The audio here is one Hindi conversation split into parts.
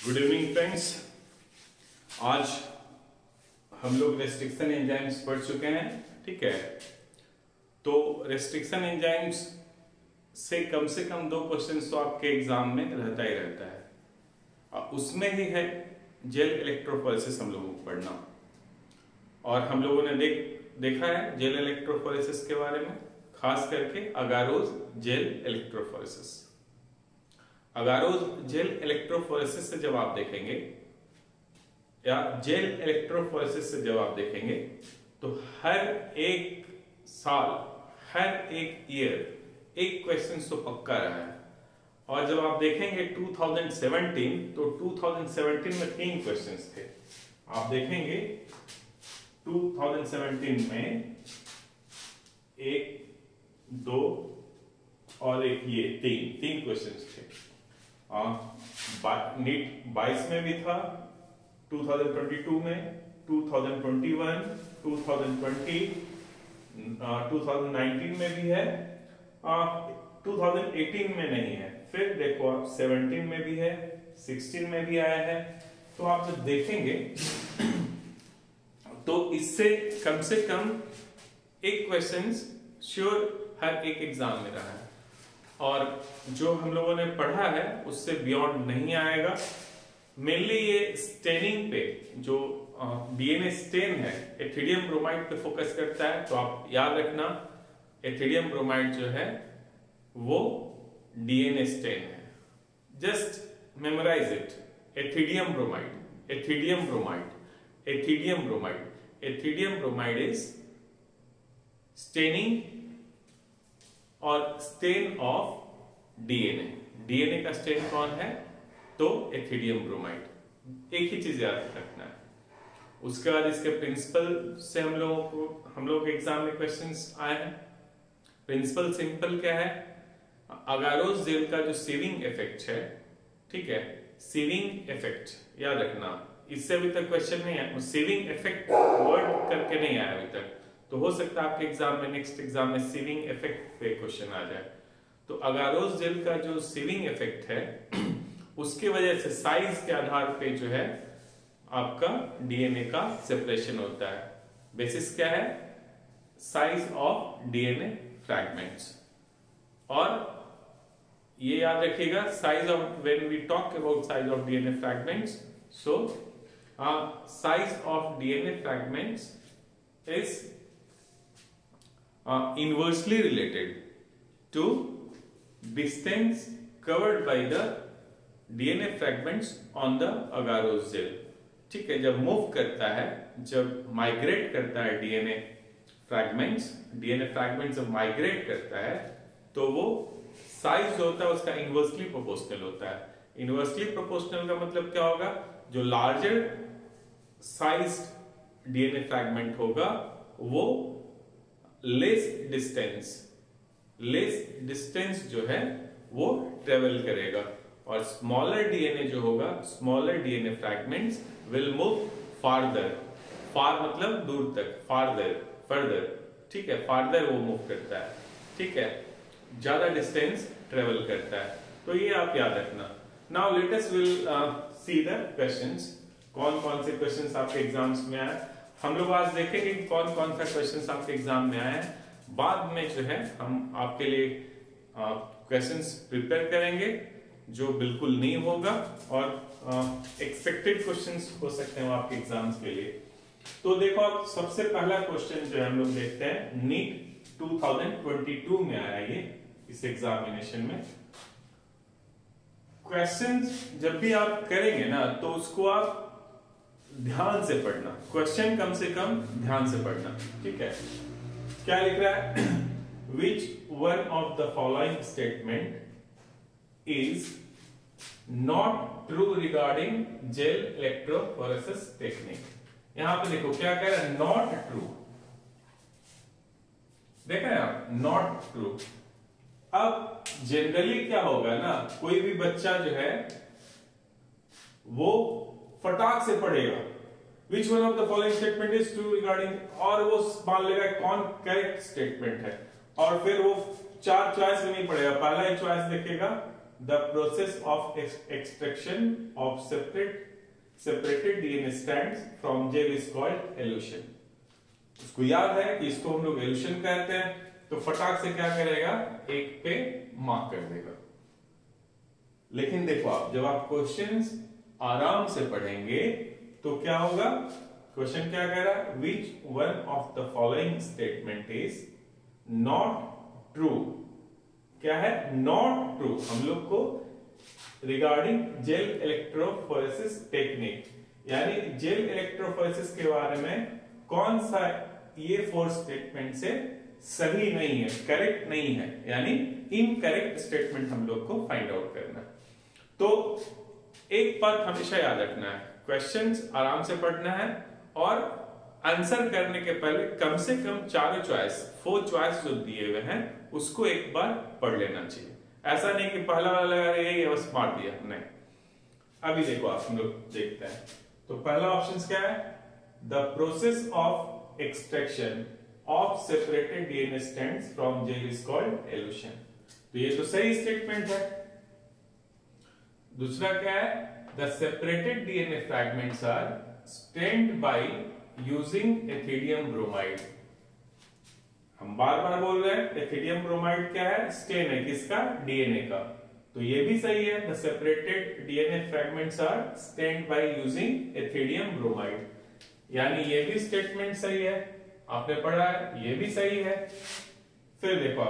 Good evening friends. आज हम लोग रेस्ट्रिक्शन एंजाइम्स पढ़ चुके हैं, ठीक है। तो रेस्ट्रिक्शन एंजाइम्स से कम 2 क्वेश्चंस तो आपके एग्जाम में रहता ही रहता है, और उसमें ही है जेल इलेक्ट्रोफोरेसिस हम लोगों को पढ़ना। और हम लोगों ने देखा है जेल इलेक्ट्रोफोरेसिस के बारे में, खास करके अगारोज जेल इलेक्ट्रोफोरेसिस। अगारोज जेल इलेक्ट्रोफोरेसिस से जब आप देखेंगे या जेल इलेक्ट्रोफोरेसिस से जब आप देखेंगे तो हर एक साल, हर एक ईयर एक क्वेश्चन तो पक्का रहा है। और जब आप देखेंगे 2017, तो 2017 में 3 क्वेश्चंस थे। आप देखेंगे 2017 में 1, 2 और एक ये तीन क्वेश्चंस थे। नीट 22 में भी था, 2022 में, 2021, 2020, 2019 में भी है, 2018 में नहीं है। फिर देखो आप 17 में भी है, 16 में भी आया है। तो आप जब देखेंगे तो इससे कम एक क्वेश्चन श्योर हर एक एग्जाम में रहा है, और जो हम लोगों ने पढ़ा है उससे बियॉन्ड नहीं आएगा। मेनली ये स्टेनिंग पे, जो डीएनए स्टेन है, एथिडियम ब्रोमाइड पे फोकस करता है। तो आप याद रखना, एथिडियम ब्रोमाइड जो है वो डीएनए स्टेन है। Just memorize it, ethidium bromide, ethidium bromide, ethidium bromide, ethidium bromide is staining और स्टेन ऑफ डीएनए। डीएनए का स्टेन कौन है? तो एथिडियम ब्रोमाइड। एक ही चीज याद रखना है। उसके बाद इसके प्रिंसिपल से हम लोग के एग्जाम में क्वेश्चंस आए हैं। प्रिंसिपल सिंपल क्या है? अगारोज जेल का जो सीविंग इफेक्ट है, ठीक है, सीविंग इफेक्ट याद रखना। इससे अभी तक क्वेश्चन नहीं आया, सीविंग इफेक्ट वर्ड करके नहीं आया अभी तक। तो हो सकता है आपके एग्जाम में, नेक्स्ट एग्जाम में सीविंग इफेक्ट पे क्वेश्चन आ जाए। तो अगारोज जेल का जो सीविंग इफेक्ट है, उसकी वजह से साइज के आधार पे जो है आपका डीएनए का सेपरेशन होता है। बेसिस क्या है? Size of DNA fragments. और ये याद रखिएगा, size of, when we talk about size of DNA fragments, so size of DNA fragments is inversely related to distance covered by the DNA fragments on the agarose gel। ठीक है, जब मूव करता है, जब माइग्रेट करता है डीएनए फ्रैगमेंट्स जब माइग्रेट करता है, तो वो साइज जो होता है उसका इनवर्सली प्रोपोर्शनल होता है। इनवर्सली प्रोपोर्शनल का मतलब क्या होगा? जो लार्जर साइज डीएनए फ्रैगमेंट होगा वो लेस डिस्टेंस जो है वो ट्रेवल करेगा, और स्मॉलर डीएनए जो होगा, smaller DNA fragments will move farther. Far मतलब दूर तक, फर्दर, ठीक है, फार्दर वो मूव करता है, ठीक है, ज्यादा डिस्टेंस ट्रेवल करता है। तो ये आप याद रखना। Now let us will see the questions. कौन से क्वेश्चंस आपके एग्जाम्स में आए, हम लोग आज देखेंगे कि कौन सा क्वेश्चंस आपके एग्जाम में आए हैं। बाद में जो है हम आपके लिए क्वेश्चंस प्रिपेयर करेंगे जो बिल्कुल नहीं होगा, और एक्सपेक्टेड क्वेश्चंस हो सकते हैं आपके एग्जाम्स के लिए। तो देखो, आप सबसे पहला क्वेश्चन जो है हम लोग देखते हैं, नीट 2022 में आया ये, इस एग्जामिनेशन में। क्वेश्चंस जब भी आप करेंगे ना, तो उसको आप ध्यान से पढ़ना, क्वेश्चन कम से कम ध्यान से पढ़ना, ठीक है। क्या लिख रहा है? Which one of the following statement is not true regarding gel electrophoresis technique? यहां पे देखो क्या कह रहा है, नॉट ट्रू। देखा है आप, नॉट ट्रू। अब जनरली क्या होगा ना, कोई भी बच्चा जो है वो फटाक से पढ़ेगा, Which one of the following statement is true regarding, और वो मान लेगा कौन करेक्ट स्टेटमेंट है, और फिर वो 4 चॉइस में नहीं पढ़ेगा, पहला ही चॉइस देखेगा the process of extraction of separated DNA strands from gel is called elution. उसको याद है कि इसको हम लोग एल्यूशन कहते हैं, तो फटाक से क्या करेगा, एक पे मार्क कर देगा। लेकिन देखो आप जब आप क्वेश्चंस आराम से पढ़ेंगे तो क्या होगा, क्वेश्चन क्या कह रहा है, which one of the following statement is not true. क्या है, नॉट ट्रू। हम लोग को रिगार्डिंग जेल इलेक्ट्रोफोरेसिस टेक्निक, यानी जेल इलेक्ट्रोफोरेसिस के बारे में कौन सा ये 4 स्टेटमेंट से सही नहीं है, करेक्ट नहीं है, यानी इनकरेक्ट स्टेटमेंट हम लोग को फाइंड आउट करना है। तो एक बात हमेशा याद रखना है, क्वेश्चंस आराम से पढ़ना है और आंसर करने के पहले कम से कम 4 चॉइस जो दिए हुए हैं उसको एक बार पढ़ लेना चाहिए। ऐसा नहीं कि पहला वाला यही बस मार दिया, नहीं। अभी देखो आप, हम लोग देखते हैं। तो पहला ऑप्शन क्या है, the process of extraction of separated DNA strands from gel is called elution. तो ये तो सही स्टेटमेंट है। दूसरा क्या है, the separated DNA fragments are stained by using ethidium bromide. हम बार बार बोल रहे हैं एथिडियम ब्रोमाइड क्या है, स्टेन है किसका, डीएनए का। तो ये भी सही है, the separated DNA fragments are stained by using ethidium bromide, यानी ये भी स्टेटमेंट सही है, आपने पढ़ा है, ये भी सही है। फिर देखो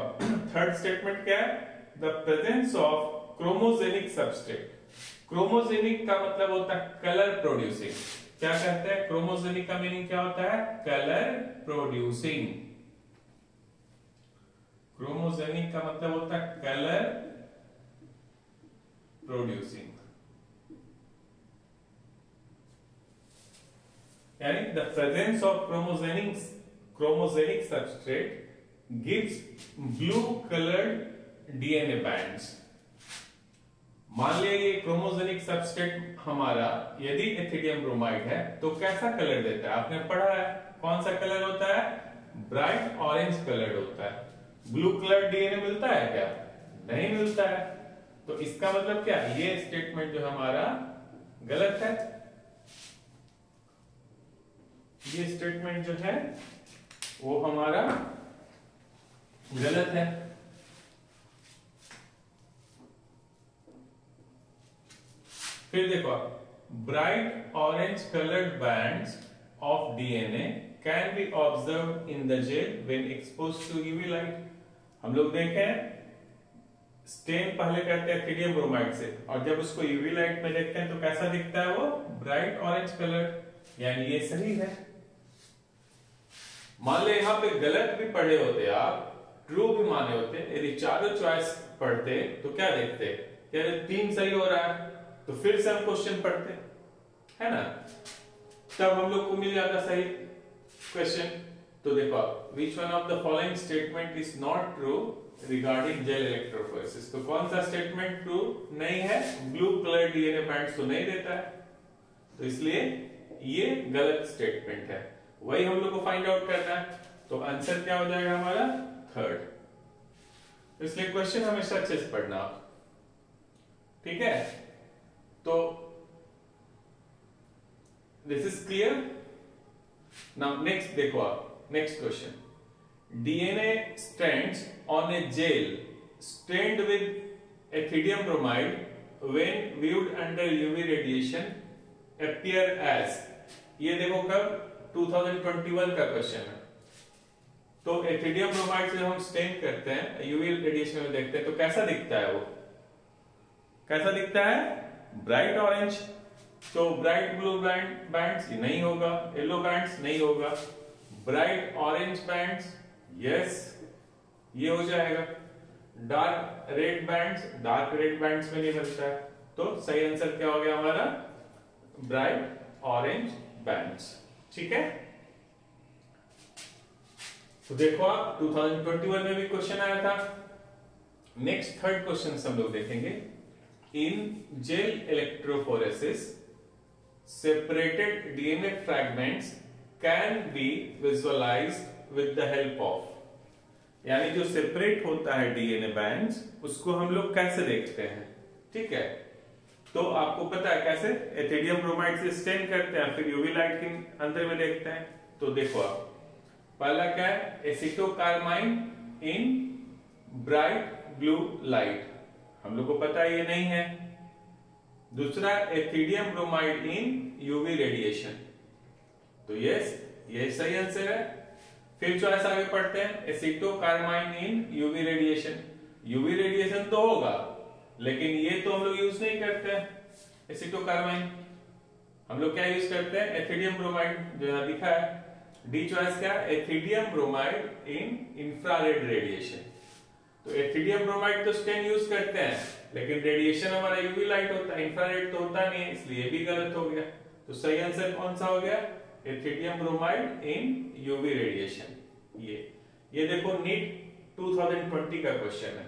थर्ड स्टेटमेंट क्या है, the presence of chromogenic substrate. Chromogenic का मतलब होता है कलर प्रोड्यूसिंग। क्या कहते हैं, क्रोमोजेनिक का मीनिंग क्या होता है, कलर प्रोड्यूसिंग। क्रोमोजेनिक का मतलब होता है कलर प्रोड्यूसिंग, यानी the presence of chromogenic substrate gives blue coloured DNA bands. मान लिया ये क्रोमोजेनिक सबस्ट्रेट हमारा यदि एथिडियम ब्रोमाइड है तो कैसा कलर देता है, आपने पढ़ा है, कौन सा कलर होता है, ब्राइट ऑरेंज कलर होता है। ब्लू कलर डीएनए मिलता है क्या, नहीं मिलता है। तो इसका मतलब क्या, ये स्टेटमेंट जो हमारा गलत है, ये स्टेटमेंट जो है वो हमारा गलत है। फिर देखो, bright orange coloured bands of DNA can be observe in the gel when exposed to UV light. हम लोग देखें स्टेन पहले करते हैं एथिडियम ब्रोमाइड से, और जब उसको यूवी लाइट में देखते हैं तो कैसा दिखता है, वो ब्राइट ऑरेंज कलर, यानी ये सही है। मान ले यहां पे गलत भी पढ़े होते आप, ट्रू भी माने होते, यदि चारों चॉइस पढ़ते तो क्या देखते, क्या 3 सही हो रहा है, तो फिर से हम क्वेश्चन पढ़ते, है ना, तब हम लोग को मिल जाता सही क्वेश्चन। तो देखो, which one of the following statement is not true regarding gel electrophoresis। तो कौन सा स्टेटमेंट ट्रू नहीं है, ब्लू कलर डीएनए बैंड्स तो नहीं देता है, तो इसलिए ये गलत स्टेटमेंट है, वही हम लोग को फाइंड आउट करना है। तो आंसर क्या हो जाएगा हमारा, थर्ड। इसलिए क्वेश्चन हमेशा अच्छे से पढ़ना आप, ठीक है। तो this is clear. Now next देखो आप, next question, DNA strands on a gel stained with ethidium bromide when viewed under UV radiation appear as। ये देखो कब, 2021 का क्वेश्चन है। तो एथिडियम ब्रोमाइड से हम स्टेन करते हैं, यूवी रेडिएशन में देखते हैं, तो कैसा दिखता है, वो कैसा दिखता है, ब्राइट ऑरेंज। तो ब्राइट ब्लू बैंड्स नहीं होगा, येलो बैंड्स नहीं होगा, ब्राइट ऑरेंज बैंड्स यस, ये हो जाएगा। डार्क रेड बैंड्स में नहीं मिलता है, तो सही आंसर क्या हो गया हमारा, ब्राइट ऑरेंज बैंड्स, ठीक है। तो देखो आप 2021 में भी क्वेश्चन आया था। नेक्स्ट थर्ड क्वेश्चन हम लोग देखेंगे, in gel electrophoresis separated DNA fragments can be visualized with the help of। यानी जो सेपरेट होता है डीएनए बैंड्स, उसको हम लोग कैसे देखते हैं, ठीक है। तो आपको पता है कैसे, एथिडियम ब्रोमाइड से स्टेन करते हैं, फिर यूवी लाइट के अंदर में देखते हैं। तो देखो आप, पहला क्या है, एसिटोकार्माइन इन ब्राइट ब्लू लाइट, हम लोग को पता है ये नहीं है। दूसरा, एथिडियम ब्रोमाइड इन यूवी रेडिएशन, तो यस ये सही आंसर है। फिर चॉइस आगे पढ़ते हैं, एसिटोकार्माइन इन यूवी रेडिएशन। यूवी रेडिएशन तो होगा, लेकिन ये तो हम लोग यूज नहीं करते हैं एसिटोकार्माइन, हम लोग क्या यूज करते हैं, एथिडियम ब्रोमाइड, जो यहां लिखा है। डी चॉइस क्या, एथिडियम ब्रोमाइड इन इंफ्रारेड रेडिएशन। तो एथिडियम ब्रोमाइड तो स्टेन यूज करते हैं, लेकिन रेडिएशन हमारा यूवी लाइट होता है, इंफ्रारेड तो होता नहीं है, इसलिए भी गलत हो गया। तो सही आंसर कौन सा हो गया, एथिडियम ब्रोमाइड इन यूवी रेडिएशन। ये देखो नीट 2020 का क्वेश्चन है।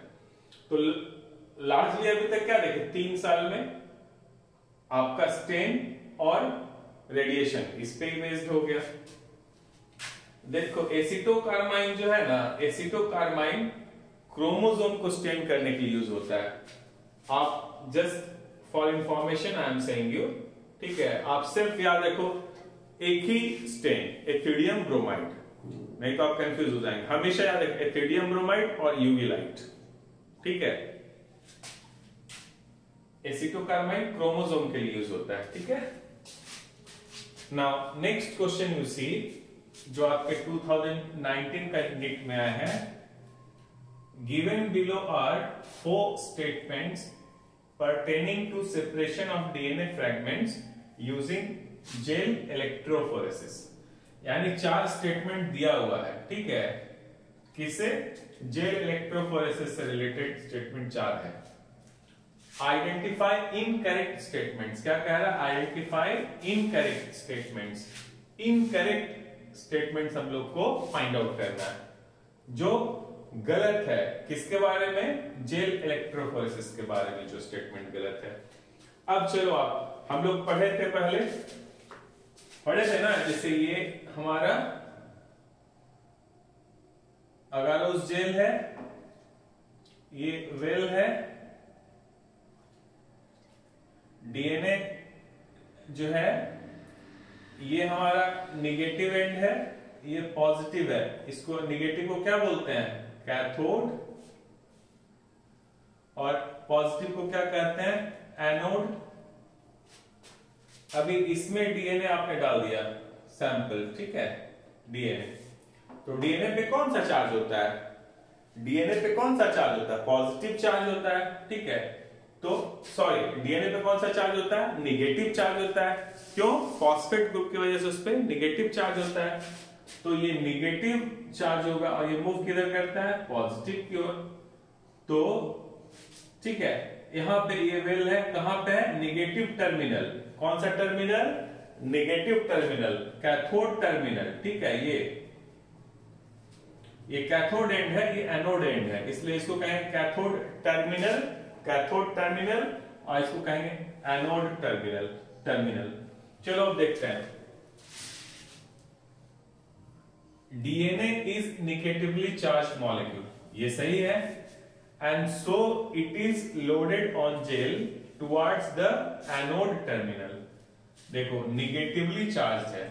तो लार्जली अभी तक क्या देखे, 3 साल में आपका स्टेन और रेडिएशन इस पे बेस्ड हो गया। देखो एसिटोकार्माइन जो है ना, एसिटोकार्माइन क्रोमोसोम को स्टेन करने के लिए यूज होता है। आप just for information I am saying you, ठीक है, आप सिर्फ याद रखो एक ही स्टेन एथिडियम ब्रोमाइड, नहीं तो आप कंफ्यूज हो जाएंगे। हमेशा याद रखें एथिडियम ब्रोमाइड और यूवी लाइट, ठीक है। एसिटोकार्माइन क्रोमोसोम के लिए यूज होता है, ठीक है। Now next question you see, जो आपके 2019 का नीट में आया है। Given below are 4 statements pertaining to separation of DNA fragments using gel electrophoresis, यानी 4 स्टेटमेंट दिया हुआ है, ठीक है। किसे, जेल इलेक्ट्रोफोरेसिस से रिलेटेड स्टेटमेंट 4 है। आइडेंटिफाई इनकरेक्ट स्टेटमेंट्स, क्या कह रहा है, identify incorrect statements. Incorrect statements हम लोग को फाइंड आउट करना है, जो गलत है किसके बारे में, जेल इलेक्ट्रोफोरेसिस के बारे में जो स्टेटमेंट गलत है। अब चलो आप, हम लोग पढ़े थे ना, जैसे ये हमारा अगारोस जेल है, ये वेल है, डीएनए जो है ये हमारा निगेटिव एंड है, ये पॉजिटिव है। इसको निगेटिव को क्या बोलते हैं, कैथोड, और पॉजिटिव को क्या कहते हैं, एनोड। अभी इसमें डीएनए आपने डाल दिया सैंपल, ठीक है, डीएनए। तो डीएनए पे कौन सा चार्ज होता है, डीएनए पे कौन सा चार्ज होता है, पॉजिटिव चार्ज होता है, ठीक है। तो सॉरी, डीएनए पे कौन सा चार्ज होता है, निगेटिव चार्ज होता है। क्यों, फॉस्फेट ग्रुप की वजह से उस पर निगेटिव चार्ज होता है। तो ये निगेटिव चार्ज होगा और ये मूव किधर करता है, पॉजिटिव की ओर। तो ठीक है, यहां पे ये वेल है, कहां पे है, निगेटिव टर्मिनल। कौन सा terminal, negative terminal, cathode terminal, ठीक है। ये कैथोड एंड है, ये एनोड एंड है, इसलिए इसको कहेंगे कैथोड टर्मिनल, कैथोड टर्मिनल, और इसको कहेंगे एनोड टर्मिनल। चलो अब देखते हैं। DNA is negatively charge molecule, ये सही है, and so it is loaded on gel towards the anode terminal. देखो निगेटिवली चार्ज है,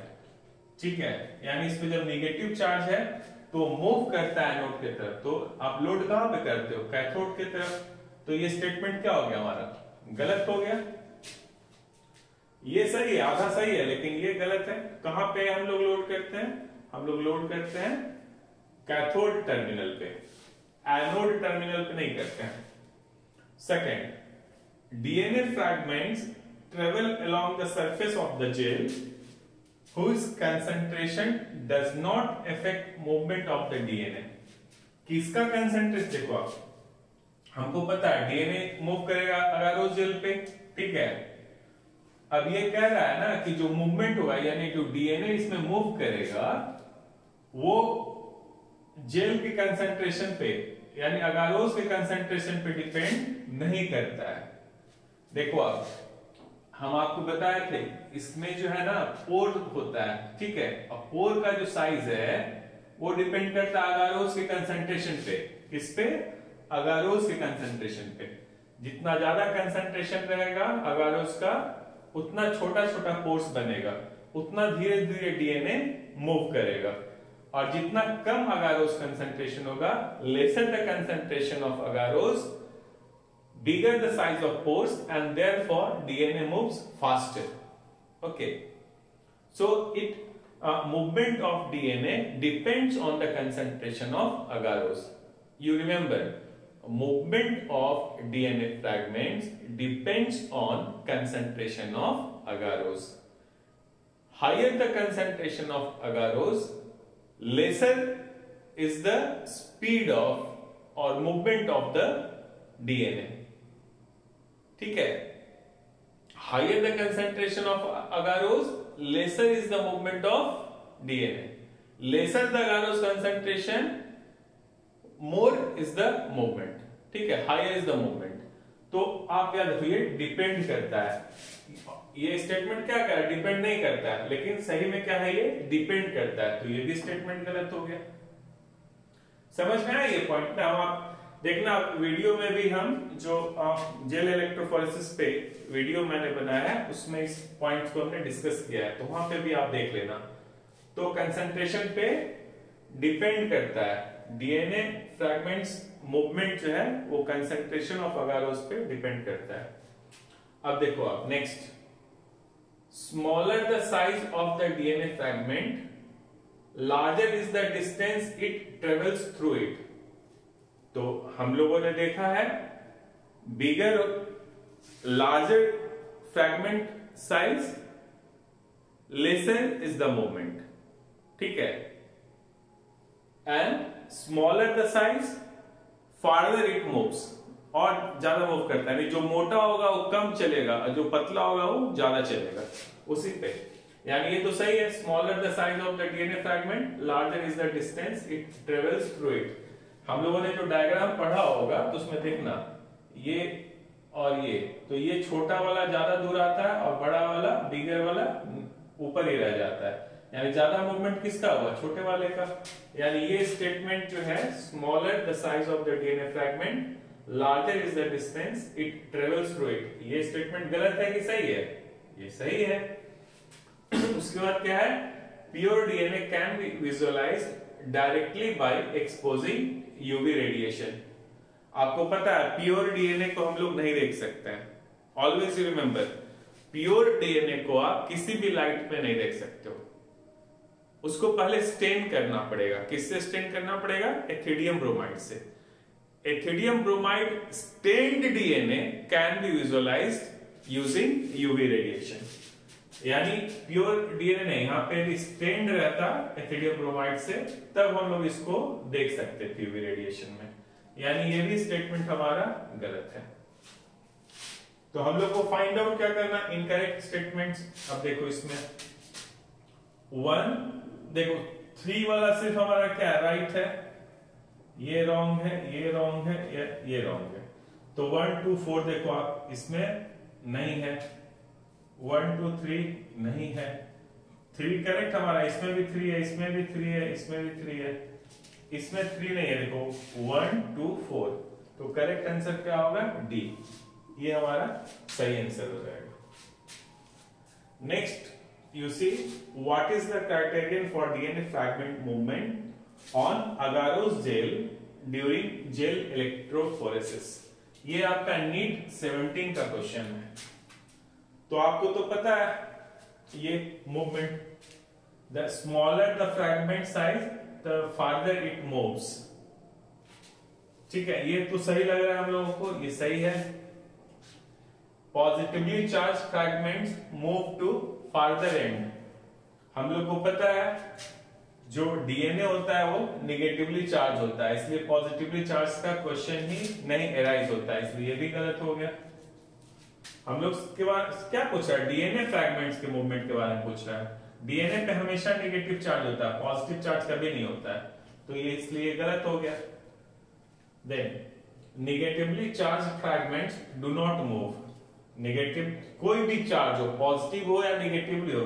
ठीक है, यानी इस पे जब निगेटिव चार्ज है तो मूव करता है एनोड की तरफ। तो आप लोड कहां पे करते हो, कैथोड की तरफ। तो ये स्टेटमेंट क्या हो गया हमारा, गलत हो गया। ये सही है, आधा सही है, लेकिन ये गलत है। कहां पे हम लोग लोड करते हैं, हम लोग लोड करते हैं कैथोड टर्मिनल पे, एनोड टर्मिनल पे नहीं करते हैं। Second, DNA fragments travel along the surface of the gel whose concentration does not affect movement of the DNA। किसका कंसेंट्रेशन, देखो आप, हमको पता है डीएनए मूव करेगा अगारोस जेल पे, ठीक है। अब ये कह रहा है ना कि जो मूवमेंट होगा, यानी जो डीएनए इसमें मूव करेगा वो जेल के कंसेंट्रेशन पे, यानी अगारोस के कंसेंट्रेशन पे डिपेंड नहीं करता है। देखो आप, हम आपको बताए थे इसमें जो है ना पोर होता है, ठीक है। अब पोर का जो साइज है वो डिपेंड करता है अगारोस के कंसंट्रेशन पे। किस पे? अगारोस के कंसंट्रेशन पे। जितना ज्यादा कंसंट्रेशन रहेगा अगारोस का, उतना छोटा छोटा पोर्स बनेगा, उतना धीरे धीरे डीएनए मूव करेगा। और जितना कम अगारोस कंसंट्रेशन होगा, lesser the concentration of agarose, bigger the size of pores, and therefore DNA moves faster. Okay, so movement of DNA depends on the concentration of agarose. You remember, movement of DNA fragments depends on concentration of agarose. Higher the concentration of agarose, lesser is the speed of or movement of the DNA. ठीक है, higher the concentration of agarose, lesser is the movement of DNA. Lesser the agarose concentration, more is the movement. ठीक है, हायर इज द मूवमेंट। तो आप याद रखिए, डिपेंड करता है। ये स्टेटमेंट क्या कर, डिपेंड नहीं करता है, लेकिन सही में क्या है, ये डिपेंड करता है। तो ये भी स्टेटमेंट गलत हो गया। समझ में आया ये पॉइंट ना? आप देखना, वीडियो में भी हम जो जेल इलेक्ट्रोफोरेसिस पे वीडियो मैंने बनाया है, उसमें इस पॉइंट को हमने डिस्कस किया है, तो वहां पे भी आप देख लेना। तो कंसंट्रेशन पे डिपेंड करता है डीएनए फ्रैगमेंट्स मूवमेंट जो है, वो कंसंट्रेशन ऑफ अगारोस पे डिपेंड करता है। अब देखो आप next, smaller the size of the DNA fragment, larger is the distance it travels through it. तो हम लोगों ने देखा है, bigger larger fragment size, lesser is the movement. ठीक है, and smaller the size, farther it moves, और ज्यादा मूव करता है। जो मोटा होगा वो कम चलेगा, और जो पतला होगा वो ज्यादा चलेगा उसी पे। यानी ये तो सही है, smaller the size of the DNA fragment, larger is the distance it travels through it. हम लोगों ने जो डायग्राम पढ़ा होगा, तो उसमें देखना ये और ये, तो ये छोटा वाला ज्यादा दूर आता है और बड़ा वाला, बिगर वाला ऊपर ही रह जाता है। यानी ज्यादा मूवमेंट किसका हुआ, छोटे वाले का। यानी ये स्टेटमेंट जो है, smaller the size of the DNA fragment, larger is the distance it travels through it, ये स्टेटमेंट गलत है कि सही है? ये सही है। उसके बाद क्या है, pure DNA can be visualised directly by exposing UV radiation. आपको पता है, प्योर डीएनए को हम लोग नहीं देख सकते हैं। Always you remember, pure DNA को आप किसी भी लाइट में नहीं देख सकते हो। उसको पहले स्टेन करना पड़ेगा। किससे स्टेन करना पड़ेगा? एथिडियम ब्रोमाइड से। Ethidium bromide stained DNA can be visualised using UV radiation. यानी प्योर डीएनए नहीं, यहाँ पे भी स्टेन्ड रहता एथिडियम ब्रोमाइड से, तब हम लोग इसको देख सकते थे यूवी रेडिएशन में। यानी ये भी स्टेटमेंट हमारा गलत है। तो हम लोग को फाइंड आउट क्या करना, इनकरेक्ट स्टेटमेंट्स। अब देखो इसमें 1, देखो 3 वाला सिर्फ हमारा क्या राइट है, ये रॉन्ग है, ये रॉन्ग है, ये रॉन्ग है। तो 1 2 4 देखो आप, इसमें नहीं है। 1 2 3 नहीं है। 3 करेक्ट हमारा, इसमें भी 3 है, इसमें भी 3 है, इसमें भी 3 है, इसमें 3 नहीं है। देखो 1 2 4, तो करेक्ट आंसर क्या होगा? डी। ये हमारा सही आंसर हो जाएगा। Next you see, what is the criterion for DNA fragment movement on agarose gel during gel electrophoresis? ये आपका नीट 17 का क्वेश्चन है। तो आपको तो पता है ये movement, the smaller the fragment size the farther it moves। ठीक है, ये तो सही लग रहा है हम लोगों को, ये सही है। Positively charge fragments move to farther end. हम लोग को पता है जो डीएनए होता है वो निगेटिवली चार्ज होता है, इसलिए पॉजिटिवली चार्ज का क्वेश्चन ही नहीं एराइज होता है, इसलिए ये भी गलत हो गया। हम लोग के बाद क्या पूछ रहा है? डीएनए फ्रैगमेंट्स के मूवमेंट के बारे में पूछ रहा है। डीएनए पे हमेशा नेगेटिव चार्ज होता है, पॉजिटिव चार्ज कभी नहीं होता है, तो ये इसलिए गलत हो गया। Then negatively charge fragments do not move. Negative कोई भी चार्ज हो, पॉजिटिव हो या नेगेटिवली हो,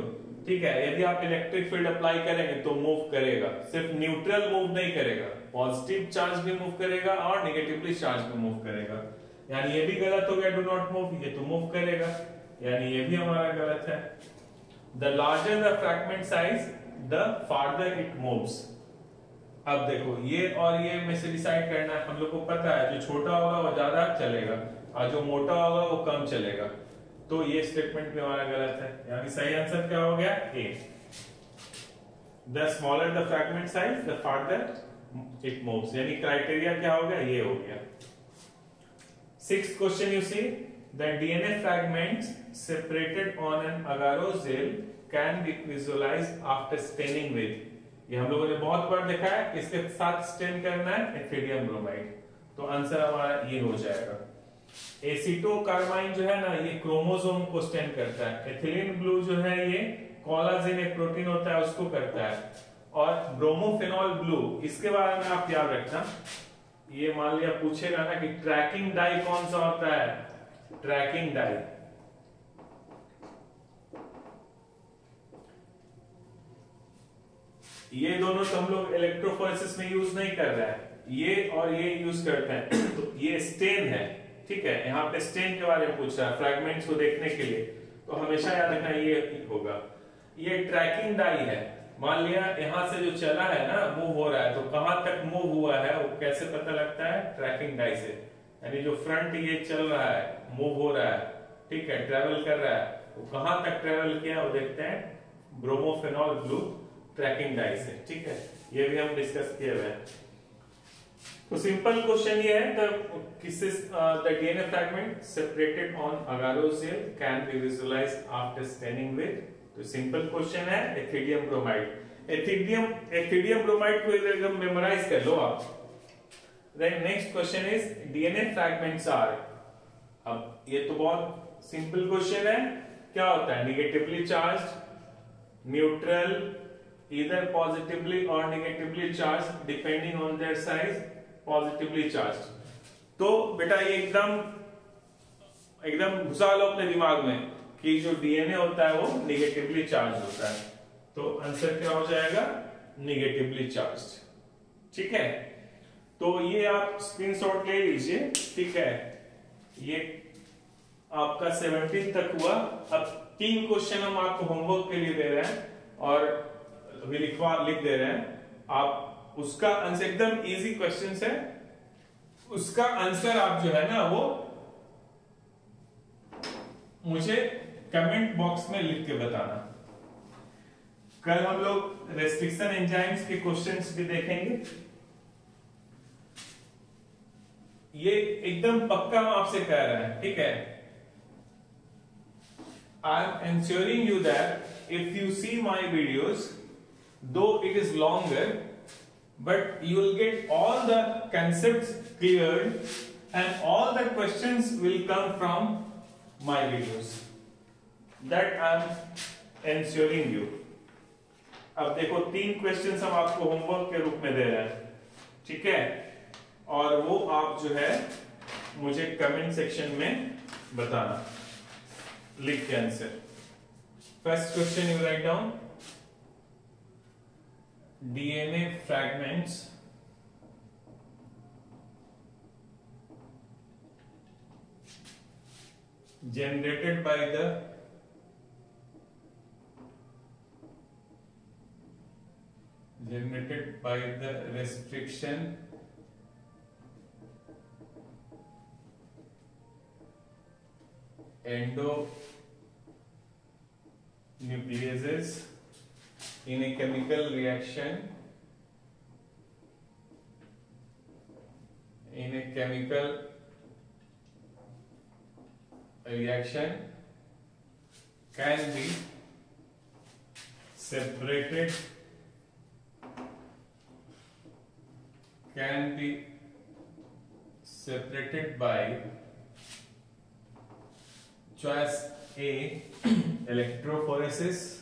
ठीक है, यदि आप इलेक्ट्रिक फील्ड अप्लाई करेंगे तो मूव करेगा, सिर्फ न्यूट्रल मूव नहीं करेगा, पॉजिटिव चार्ज भी मूव करेगा और नेगेटिवली चार्ज भी मूव करेगा। यानी ये भी गलत हो गया, डू नॉट मूव, ये तो मूव करेगा, यानी ये भी हमारा गलत है। The larger the fragment size the farther it moves. अब देखो ये और ये में से डिसाइड करना है, हम लोग को पता है जो छोटा होगा वो ज्यादा चलेगा और जो मोटा होगा वो कम चलेगा, तो ये स्टेटमेंट भी हमारा गलत है। यानी सही आंसर क्या हो गया? A. The smaller the fragment size the farther it moves, यानी क्राइटेरिया क्या हो गया? ये हो गया। Sixth question you see the DNA fragments separated on an agarose gel can be visualised after staining with. ये हम लोगों ने बहुत बार देखा है, किसके साथ स्टेन करना है? एथिलियम ब्रोमाइड। तो आंसर हमारा ये हो जाएगा। एसिटोकार्बाइन जो है ना, ये क्रोमोसोम को स्टेन करता है। एथिलीन ब्लू जो है ये कोलाजिन एक प्रोटीन होता है उसको करता है। और ब्रोमोफेनॉल ब्लू, इसके बारे में आप याद रखना, ये मान लिया पूछेगा ना कि ट्रैकिंग डाई कौन सा होता है? ट्रैकिंग डाई, ये दोनों तो हम लोग इलेक्ट्रोफोरेसिस में यूज नहीं कर रहे हैं, ये और ये यूज करते हैं। तो ये स्टेन है, ठीक है, यहाँ पे स्टेन के बारे में पूछ रहा है फ्रैगमेंट्स को देखने के लिए, तो हमेशा याद रखना ये होगा। ये ट्रैकिंग डाई है, मान लिया यहाँ से जो चला है ना, मूव हो रहा है, तो कहां तक मूव हुआ है वो कैसे पता लगता है? ट्रैकिंग डाई से। यानी जो फ्रंट ये चल रहा है, मूव हो रहा है, ठीक है, ट्रेवल कर रहा है, वो कहां तक ट्रेवल किया वो देखते हैं ब्रोमोफेनॉल ब्लू ट्रैकिंग डाई से, ठीक है, ये भी हम डिस्कस किए हुए हैं। तो सिंपल क्वेश्चन ये है, the DNA fragment separated on agarose gel can be visualised after staining with. तो सिंपल क्वेश्चन है एथिडियम ब्रोमाइड। एथिडियम ब्रोमाइड को एकदम मेमोराइज कर लो आप। Then next question is DNA fragments are. अब ये तो बहुत सिंपल क्वेश्चन है, क्या होता है? Negatively charged, neutral, either positively or negatively charged depending on their size, positively charged। तो बेटा ये एकदम घुसा लो अपने दिमाग में कि जो डीएनए होता है वो नेगेटिवली चार्ज होता है, तो आंसर क्या हो जाएगा? नेगेटिवली चार्ज्ड, ठीक है। तो ये आप स्क्रीनशॉट ले लीजिए, ठीक है, ये आपका 17 तक हुआ। अब 3 क्वेश्चन हम आपको होमवर्क के लिए दे रहे हैं और अभी लिख दे रहे हैं आप, उसका आंसर एकदम इजी क्वेश्चन है, उसका आंसर आप जो है ना वो मुझे कमेंट बॉक्स में लिख के बताना। कल हम लोग रेस्ट्रिक्शन एंजाइम्स के क्वेश्चंस भी देखेंगे। ये एकदम पक्का हम आपसे कह रहे हैं, ठीक है। I am ensuring you that if you see my videos, though it is longer, but you will get all the concepts cleared and all the questions will come from my videos, that I am ensuring you। अब देखो 3 क्वेश्चंस हम आपको होमवर्क के रूप में दे रहे हैं, ठीक है, और वो आप जो है मुझे कमेंट सेक्शन में बताना लिख के answer. First question you write down, DNA fragments generated by the restriction endonucleases in a chemical reaction can be separated by choice A electrophoresis,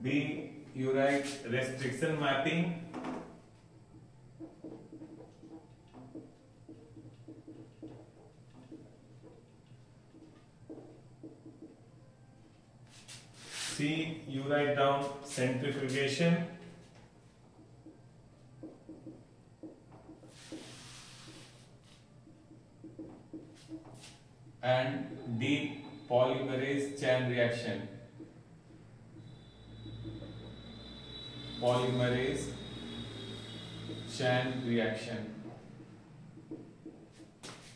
B you write restriction mapping, C, you write down centrifugation. And D, polymerase chain reaction. Polymerase chain reaction.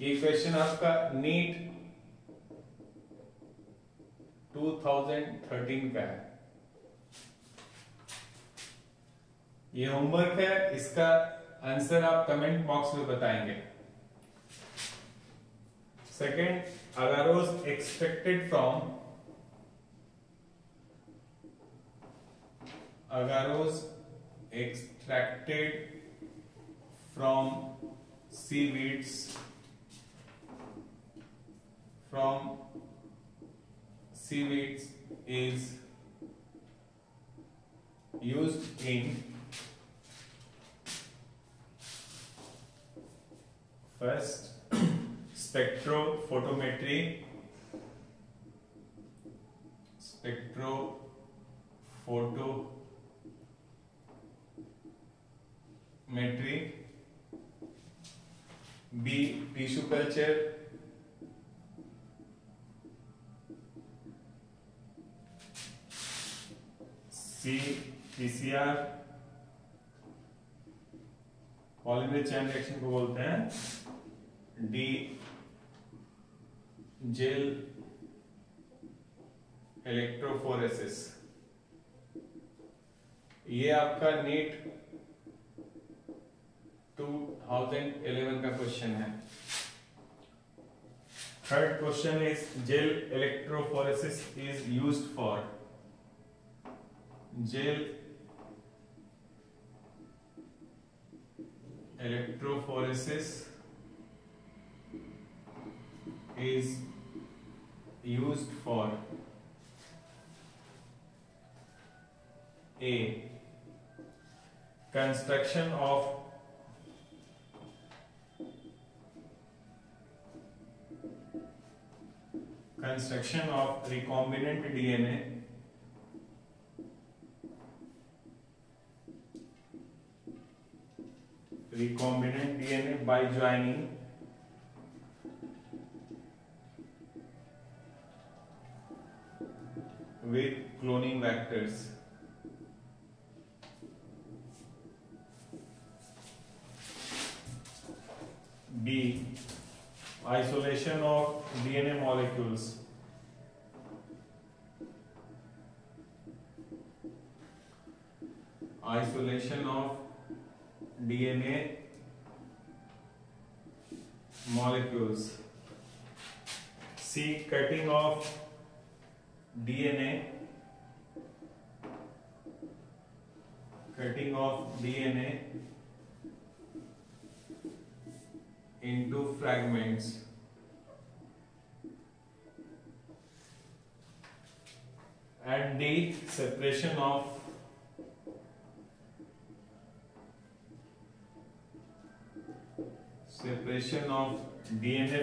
ये क्वेश्चन आपका नीट 2013 का है। ये होमवर्क है, इसका आंसर आप कमेंट बॉक्स में बताएंगे। Second, agarose extracted from seaweeds is used in first spectrophotometry, B, tissue culture, C, PCR, polymerase chain reaction को बोलते हैं, D, जेल इलेक्ट्रोफोरेसिस। ये आपका नीट 2011 का क्वेश्चन है। Third question is gel electrophoresis is used for. Gel electrophoresis is used for A, construction of recombinant DNA, by joining with cloning vectors. B, isolation of DNA molecules. Isolation of DNA molecules. C, cutting of DNA into fragments. And D, separation of DNA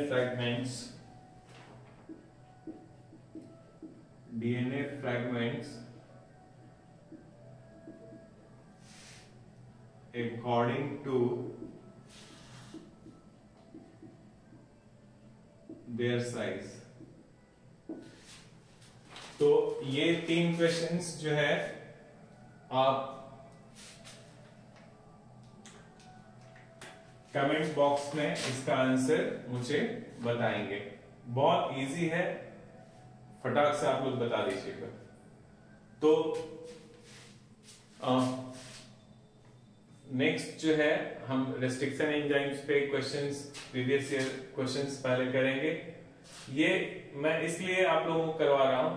fragments according to their size. तो ये 3 क्वेश्चंस जो है आप कमेंट बॉक्स में इसका आंसर मुझे बताएंगे। बहुत इजी है, फटाक से आप लोग बता दीजिएगा। तो नेक्स्ट जो है हम रेस्ट्रिक्शन एंजाइम्स पे क्वेश्चंस, प्रीवियस ईयर क्वेश्चंस पहले करेंगे। ये मैं इसलिए आप लोगों को करवा रहा हूं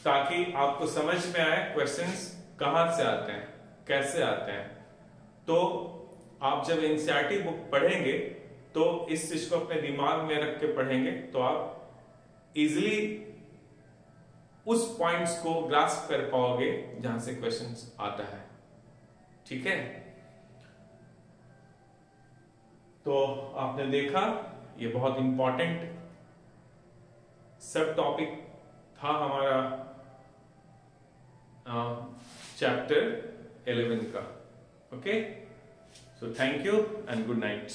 ताकि आपको समझ में आए क्वेश्चंस कहां से आते हैं, कैसे आते हैं। तो आप जब एनसीईआरटी बुक पढ़ेंगे तो इस चीज को अपने दिमाग में रख के पढ़ेंगे तो आप इजिली उस पॉइंट्स को ग्रास्प कर पाओगे जहां से क्वेश्चंस आता है। ठीक है, तो आपने देखा ये बहुत इंपॉर्टेंट सब टॉपिक था हमारा चैप्टर 11 का। Okay, so thank you and good night.